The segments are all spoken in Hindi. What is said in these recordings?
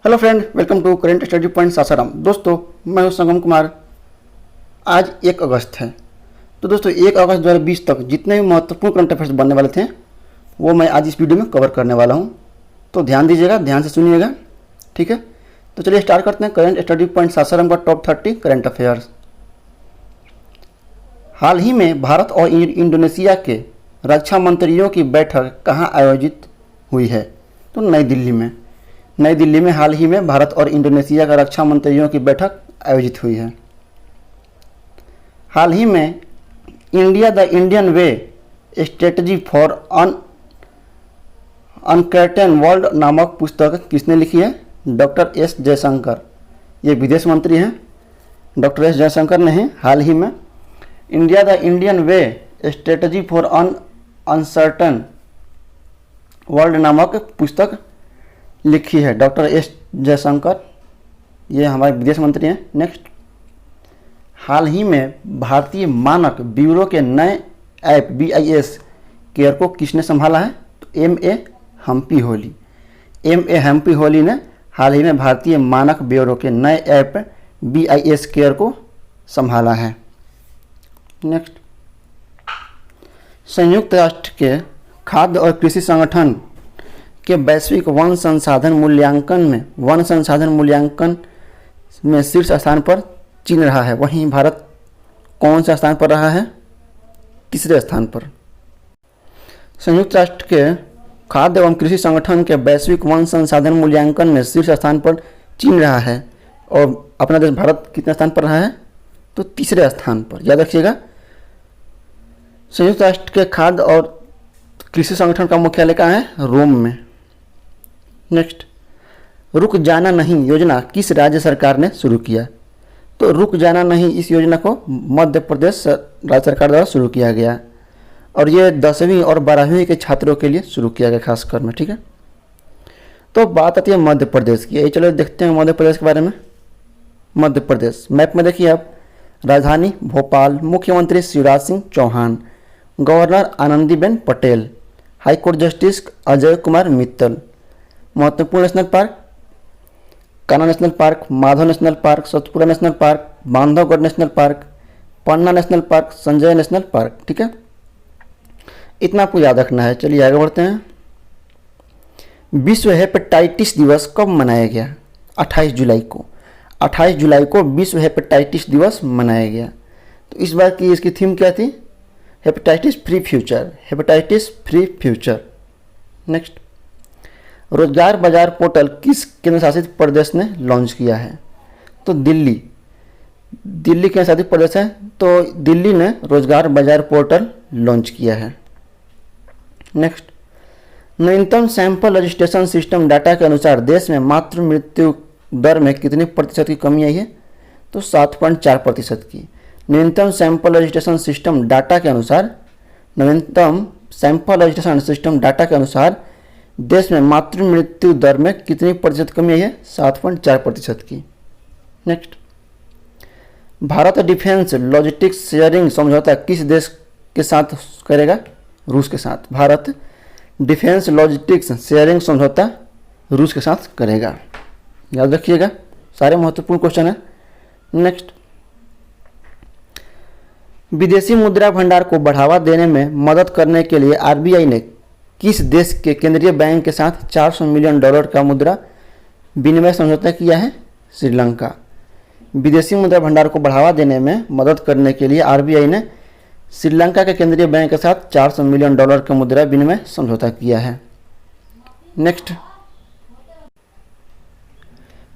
Hello friend, welcome to current study point Sasaram. दोस्तों, मैं हूं संगम कुमार। आज 1 अगस्त है। तो दोस्तों 1 अगस्त 2020 तक जितने भी महत्वपूर्ण करंट अफेयर्स बनने वाले थे वो मैं आज इस वीडियो में कवर करने वाला हूं। तो ध्यान दीजिएगा, ध्यान से सुनिएगा, ठीक है। तो चलिए स्टार्ट करते हैं करेंट स्टडी पॉइंट सासाराम का टॉप 30 करंट अफेयर्स। हाल ही में भारत और इंडोनेशिया के रक्षा मंत्रियों की बैठक कहाँ आयोजित हुई है? तो नई दिल्ली में। नई दिल्ली में हाल ही में भारत और इंडोनेशिया का रक्षा मंत्रियों की बैठक आयोजित हुई है। हाल ही में India the Indian way strategy for uncertain world नामक पुस्तक किसने लिखी है? Doctor S Jaishankar. ये विदेश मंत्री हैं, डॉक्टर एस जयशंकर ने ही हाल ही में India the Indian way strategy for uncertain world नामक पुस्तक लिखी है। डॉक्टर एस जयशंकर, ये हमारे विदेश मंत्री हैं। नेक्स्ट, हाल ही में भारतीय मानक ब्यूरो के नए ऐप BIS केयर को किसने संभाला है? तो MA हम्पी होली। MA हम्पी होली ने हाल ही में भारतीय मानक ब्यूरो के नए ऐप BIS केयर को संभाला है। नेक्स्ट, संयुक्त राष्ट्र के खाद्य और कृषि संगठन के वैश्विक वन संसाधन मूल्यांकन में शीर्ष स्थान पर चीन रहा है। वहीं भारत कौन सा स्थान पर रहा है? तीसरे स्थान पर। संयुक्त राष्ट्र के खाद्य एवं कृषि संगठन के वैश्विक वन संसाधन मूल्यांकन में शीर्ष स्थान पर चीन रहा है और अपना देश भारत कितने स्थान पर रहा है? तो तीसरे स्थान पर। याद रखिएगा, संयुक्त राष्ट्र के खाद्य और कृषि संगठन का मुख्यालय कहाँ है? रोम में। नेक्स्ट, रुक जाना नहीं योजना किस राज्य सरकार ने शुरू किया? तो रुक जाना नहीं इस योजना को मध्य प्रदेश राज्य सरकार द्वारा शुरू किया गया और ये 10वीं और 12वीं के छात्रों के लिए शुरू किया गया खासकर में, ठीक है। तो बात आती है मध्य प्रदेश की। यही चलो देखते हैं मध्य प्रदेश के बारे में। मध्य प्रदेश मैप में देखिए आप, राजधानी भोपाल, मुख्यमंत्री Shivraj Singh Chouhan, governor Anandiben Patel, high court justice Ajay Kumar Mittal. महत्वपूर्ण national park, Kanha national park, Madhav national park, Satpura national park, Bandhavgarh national park, Panna national park, Sanjay national park, ठीक है। इतना आपको याद रखना है। चलिए आगे बढ़ते हैं। विश्व हेपेटाइटिस दिवस कब मनाया गया? 28 जुलाई को। 28 जुलाई को विश्व हेपेटाइटिस दिवस मनाया गया। तो इस बार की इसकी थीम क्या थी? Hepatitis free future. Hepatitis free future. Next, रोजगार बाजार पोर्टल किस केंद्र शासित प्रदेश ने लॉन्च किया है? तो दिल्ली। दिल्ली केंद्र शासित प्रदेश है, तो दिल्ली ने रोजगार बाजार पोर्टल लॉन्च किया है। नेक्स्ट, न्यूनतम सैंपल रजिस्ट्रेशन सिस्टम डाटा के अनुसार देश में मातृ मृत्यु दर में कितने प्रतिशत की कमी आई है? तो 7.4% की। न्यूनतम सैंपल रजिस्ट्रेशन सिस्टम डाटा के अनुसार, न्यूनतम सैंपल रजिस्ट्रेशन सिस्टम डाटा के अनुसार देश में मातृ मृत्यु दर में कितनी प्रतिशत कमी आई है? 7.4% की। Next, Bharat defence logistics sharing समझौता किस देश के साथ करेगा? रूस के साथ। भारत डिफेंस लॉजिस्टिक्स शेयरिंग समझौता रूस के साथ करेगा। याद रखिएगा, सारे महत्वपूर्ण क्वेश्चन है। नेक्स्ट, विदेशी मुद्रा भंडार को बढ़ावा देने में मदद करने के लिए RBI ने किस देश के केंद्रीय बैंक के साथ $400 मिलियन का मुद्रा विनिमय समझौता किया है? श्रीलंका। विदेशी मुद्रा भंडार को बढ़ावा देने में मदद करने के लिए RBI ने श्रीलंका के केंद्रीय बैंक के साथ $400 मिलियन का मुद्रा विनिमय समझौता किया है। नेक्स्ट,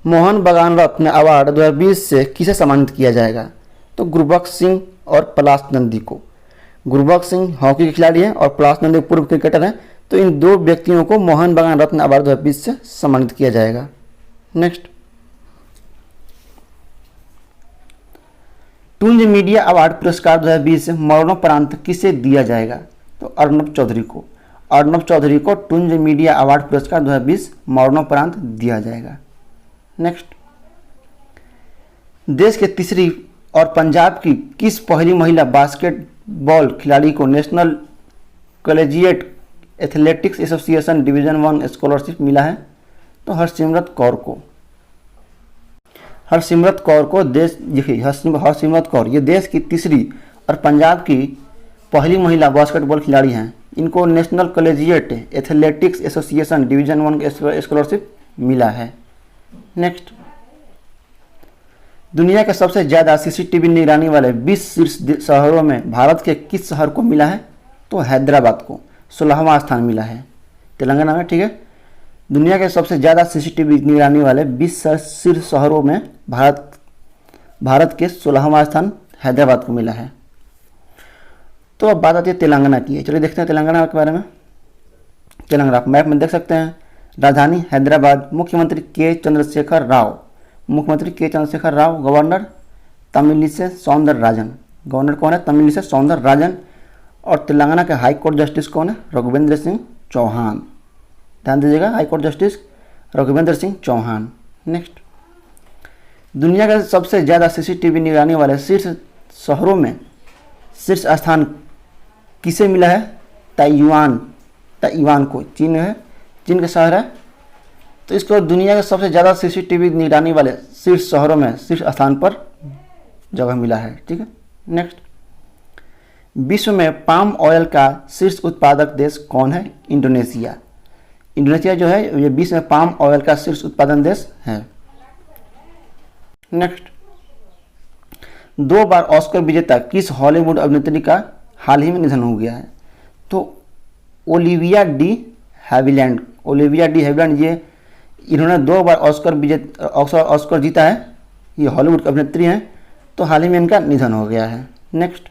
मोहन बागान रत्न अवार्ड 2020 से किसे सम्मानित किया जाएगा? तो गुरबख्श सिंह और पलाश नंदी को। गुरबख्श सिंह हॉकी के खिलाड़ी हैं और पलाश नंदी पूर्व क्रिकेटर हैं, तो इन दो व्यक्तियों को मोहन बागान रत्न अवार्ड 2020 से सम्मानित किया जाएगा। नेक्स्ट, टुंज मीडिया अवार्ड पुरस्कार 2020 मरणोपरांत किसे दिया जाएगा? तो अर्नब चौधरी को। अर्नब चौधरी को टुंज मीडिया अवार्ड पुरस्कार 2020 मरणोपरांत दिया जाएगा। नेक्स्ट, देश के तीसरी और पंजाब की किस पहली महिला बास्केटबॉल खिलाड़ी को national collegiate athletics association division 1 scholarship मिला है? तो हरसिमरत कौर को। हरसिमरत कौर को देश, देखिए हरसिमरत कौर ये देश की तीसरी और पंजाब की पहली महिला बास्केटबॉल खिलाड़ी हैं। इनको national collegiate athletics association division 1 scholarship मिला है। नेक्स्ट, दुनिया के सबसे ज़्यादा सीसीटीवी निगरानी वाले 20 शीर्ष शहरों में भारत के किस शहर को मिला है? तो हैदराबाद को 16वां स्थान मिला है, तेलंगाना में। ठीक है, दुनिया के सबसे ज़्यादा सीसीटीवी निगरानी वाले 20 शीर्ष शहरों में भारत के 16वां स्थान हैदराबाद को मिला है। तो अब बात आती है तेलंगाना की। चलिए देखते हैं तेलंगाना के बारे में। तेलंगाना आप मैप में देख सकते हैं। राजधानी हैदराबाद, मुख्यमंत्री के चंद्रशेखर राव, गवर्नर तमिलिसै सौंदरराजन। गवर्नर कौन है? तमिलिसै सौंदरराजन। और तेलंगाना के हाई कोर्ट जस्टिस कौन है? रघुवेंद्र सिंह चौहान। ध्यान दीजिएगा, high court justice Raghuvendra Singh Chauhan. Next, दुनिया के सबसे ज़्यादा सीसीटीवी निगरानी वाले शीर्ष शहरों में शीर्ष स्थान किसे मिला है? ताइवान को। चीन है, चीन का शहर है। तो इसको दुनिया के सबसे ज़्यादा सीसीटीवी निगरानी वाले शीर्ष शहरों में शीर्ष स्थान पर जगह मिला है। ठीक है, नेक्स्ट, विश्व में पाम ऑयल का शीर्ष उत्पादक देश कौन है? इंडोनेशिया। इंडोनेशिया जो है ये विश्व में पाम ऑयल का शीर्ष उत्पादन देश है। नेक्स्ट, 2 बार ऑस्कर विजेता किस हॉलीवुड अभिनेत्री का हाल ही में निधन हो गया है? तो ओलिविया डी हैविलैंड ये इन्होंने 2 बार ऑस्कर जीता है। ये हॉलीवुड अभिनेत्री हैं, तो हाल ही में इनका निधन हो गया है। नेक्स्ट,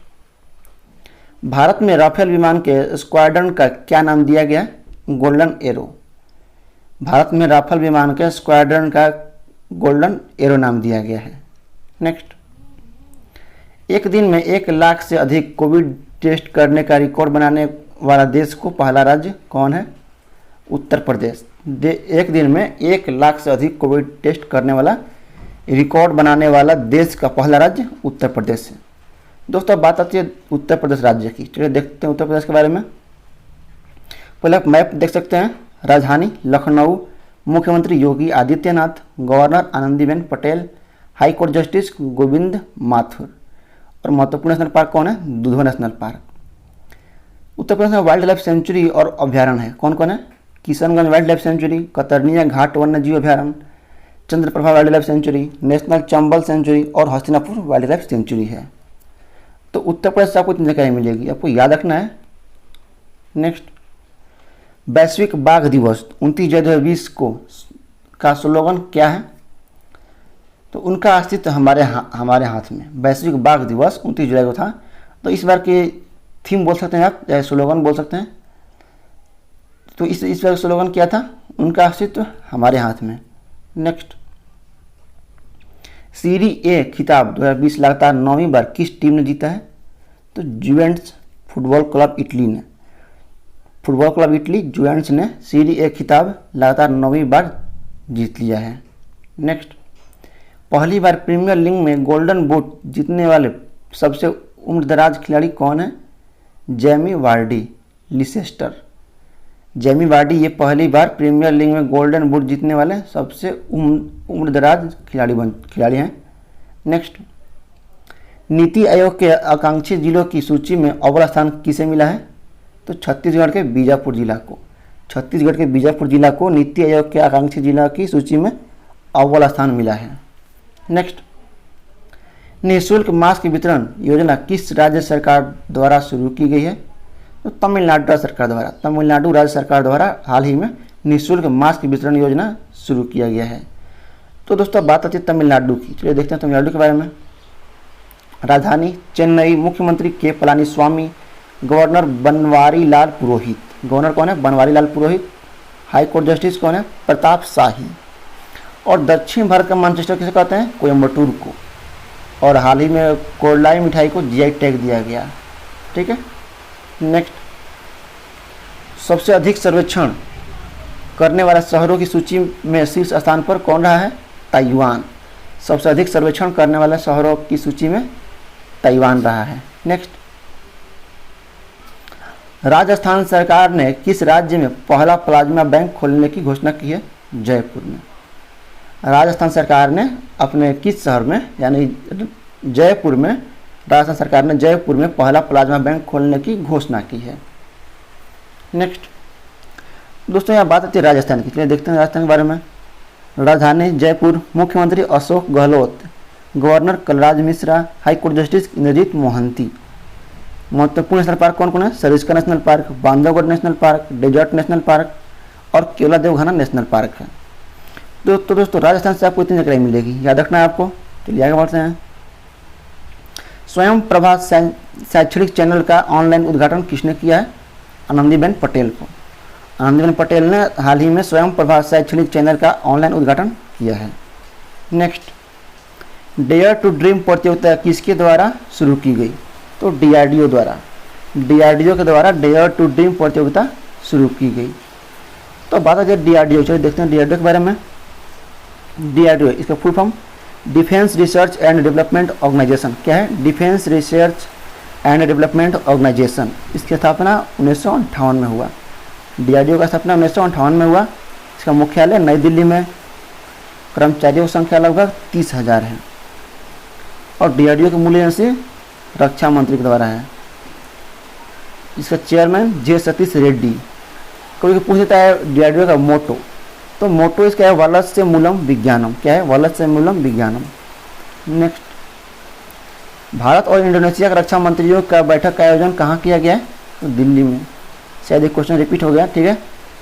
भारत में राफेल विमान के स्क्वाड्रन का क्या नाम दिया गया? Golden arrow. भारत में राफेल विमान के स्क्वाड्रन का गोल्डन एरो नाम दिया गया है। नेक्स्ट, एक दिन में 1 लाख से अधिक कोविड टेस्ट करने का रिकॉर्ड बनाने वाला देश को पहला राज्य कौन है? उत्तर प्रदेश। एक दिन में 1 लाख से अधिक कोविड टेस्ट करने वाला रिकॉर्ड बनाने वाला देश का पहला राज्य उत्तर प्रदेश है। दोस्तों, बात आती है उत्तर प्रदेश राज्य की। चलिए देखते हैं उत्तर प्रदेश के बारे में। पहले आप मैप देख सकते हैं। राजधानी लखनऊ, मुख्यमंत्री Yogi Adityanath, governor Anandiben Patel, high court justice Govind Mathur. और महत्वपूर्ण नेशनल पार्क कौन है? Dudhwa national park. उत्तर प्रदेश में वाइल्ड लाइफ सेंचुरी और अभ्यारण्य है, कौन कौन है? Kishanganj wildlife sanctuary, Katarnia Ghat वन्यजीव अभ्यारण्य, Chandraprabha wildlife sanctuary, national Chambal sanctuary और हस्तिनापुर वाइल्ड लाइफ सेंचुरी है। तो उत्तर प्रदेश से आपको इतनी जानकारी मिलेगी, आपको याद रखना है। नेक्स्ट, वैश्विक बाघ दिवस 29 जुलाई 2020 को का स्लोगन क्या है? तो उनका अस्तित्व हमारे हाथ में। वैश्विक बाघ दिवस 29 जुलाई को था। तो इस बार के थीम बोल सकते हैं आप, या स्लोगन बोल सकते हैं। तो इस बार स्लोगन क्या था? उनका अस्तित्व हमारे हाथ में। नेक्स्ट, सीरी ए खिताब 2020 लगातार 9वीं बार किस टीम ने जीता है? तो जुवेंटस फुटबॉल क्लब इटली ने। जुवेंटस ने सीरी ए खिताब लगातार 9वीं बार जीत लिया है। नेक्स्ट, पहली बार प्रीमियर लीग में गोल्डन बूट जीतने वाले सबसे उम्रदराज खिलाड़ी कौन है? Jamie Vardy Leicester. Jamie Vardy ये पहली बार प्रीमियर लीग में गोल्डन बूट जीतने वाले सबसे उम्रदराज खिलाड़ी हैं। नेक्स्ट, नीति आयोग के आकांक्षी जिलों की सूची में अव्वल स्थान किसे मिला है? तो छत्तीसगढ़ के बीजापुर जिला को नीति आयोग के आकांक्षी जिला की सूची में अव्वल स्थान मिला है। नेक्स्ट, निःशुल्क मास्क वितरण योजना किस राज्य सरकार द्वारा शुरू की गई है? तो तमिलनाडु राज्य सरकार द्वारा हाल ही में निःशुल्क मास्क वितरण योजना शुरू किया गया है। तो दोस्तों, बात आती है तमिलनाडु की। चलिए देखते हैं तमिलनाडु के बारे में। राजधानी चेन्नई, मुख्यमंत्री के पलानीस्वामी, गवर्नर बनवारी लाल पुरोहित। गवर्नर कौन है? बनवारी लाल पुरोहित। हाई कोर्ट जस्टिस कौन है? प्रताप शाही। और दक्षिण भारत का मैनचेस्टर किसे कहते हैं? कोयम्बटूर को। और हाल ही में कोल्लाई मिठाई को जीआई टैग दिया गया। ठीक है। नेक्स्ट, सबसे अधिक सर्वेक्षण करने वाले शहरों की सूची में शीर्ष स्थान पर कौन रहा है? ताइवान। सबसे अधिक सर्वेक्षण करने वाले शहरों की सूची में ताइवान रहा है। नेक्स्ट, राजस्थान सरकार ने किस राज्य में पहला प्लाज्मा बैंक खोलने की घोषणा की है? जयपुर में। राजस्थान सरकार ने अपने किस शहर में, यानी जयपुर में, राजस्थान सरकार ने जयपुर में पहला प्लाज्मा बैंक खोलने की घोषणा की है। नेक्स्ट दोस्तों, यहाँ बात आती है राजस्थान की, चलिए देखते हैं राजस्थान के बारे में। राजधानी जयपुर, मुख्यमंत्री Ashok Gehlot, governor Kalraj Mishra, high court justice Indrajit Mohanty. महत्वपूर्ण नेशनल पार्क कौन कौन है? Sariska national park, Bandhavgarh national park, desert national park और केवला देवघाना नेशनल पार्क है। दोस्तों राजस्थान से आपको इतनी जानकारी मिलेगी, याद रखना है आपको। चलिए आगे बढ़ते हैं। स्वयं प्रभा शैक्षणिक चैनल का ऑनलाइन उद्घाटन किसने किया है? आनंदीबेन पटेल को। आनंदीबेन पटेल ने हाल ही में स्वयं प्रभा शैक्षणिक चैनल का ऑनलाइन उद्घाटन किया है। नेक्स्ट, डेयर टू ड्रीम प्रतियोगिता किसके द्वारा शुरू की गई? तो डीआरडीओ द्वारा, डीआरडीओ के द्वारा डेयर टू ड्रीम प्रतियोगिता शुरू की गई। तो बात आती है डीआरडीओ, चलिए देखते हैं डीआरडीओ के बारे में। डीआरडीओ इसका full form defence research and development organisation. क्या है? Defence research and development organisation. इसकी स्थापना 1958 में हुआ। डीआरडीओ का स्थापना 1958 में हुआ। इसका मुख्यालय नई दिल्ली में। कर्मचारियों की संख्या लगभग 30,000 है और डीआरडीओ की मूल एजेंसी रक्षा मंत्री के द्वारा है। इसका चेयरमैन जे सतीश रेड्डी। कोई पूछ लेता है डीआरडीओ का मोटो, तो मोटो इसका है वलस्य मूलम विज्ञानम। क्या है? वलस्य मूलम विज्ञानम। नेक्स्ट, भारत और इंडोनेशिया के रक्षा मंत्रियों का बैठक का आयोजन कहाँ किया गया है? तो दिल्ली में। शायद एक क्वेश्चन रिपीट हो गया, ठीक है,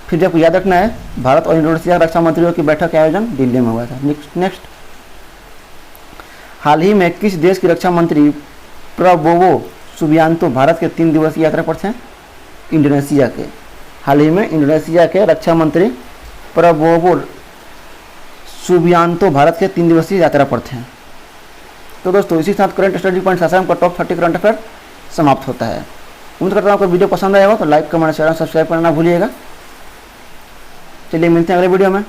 फिर जब याद रखना है, भारत और इंडोनेशिया के रक्षा मंत्रियों की बैठक का आयोजन दिल्ली में हुआ था। नेक्स्ट, हाल ही में किस देश की रक्षा मंत्री प्रबोवो सुबियांतो भारत के 3 दिवसीय यात्रा पर थे? इंडोनेशिया के। हाल ही में इंडोनेशिया के रक्षा मंत्री प्रबोवो सुबियांतो भारत के 3 दिवसीय यात्रा पर थे। तो दोस्तों इसी के साथ करंट स्टडी पॉइंट आसाम का टॉप 30 करंट अफेयर समाप्त होता है। उम्मीद करता हूँ आपको वीडियो पसंद आएगा, तो लाइक कमेंट शेयर सब्सक्राइब करना ना भूलिएगा। चलिए मिलते हैं अगले वीडियो में।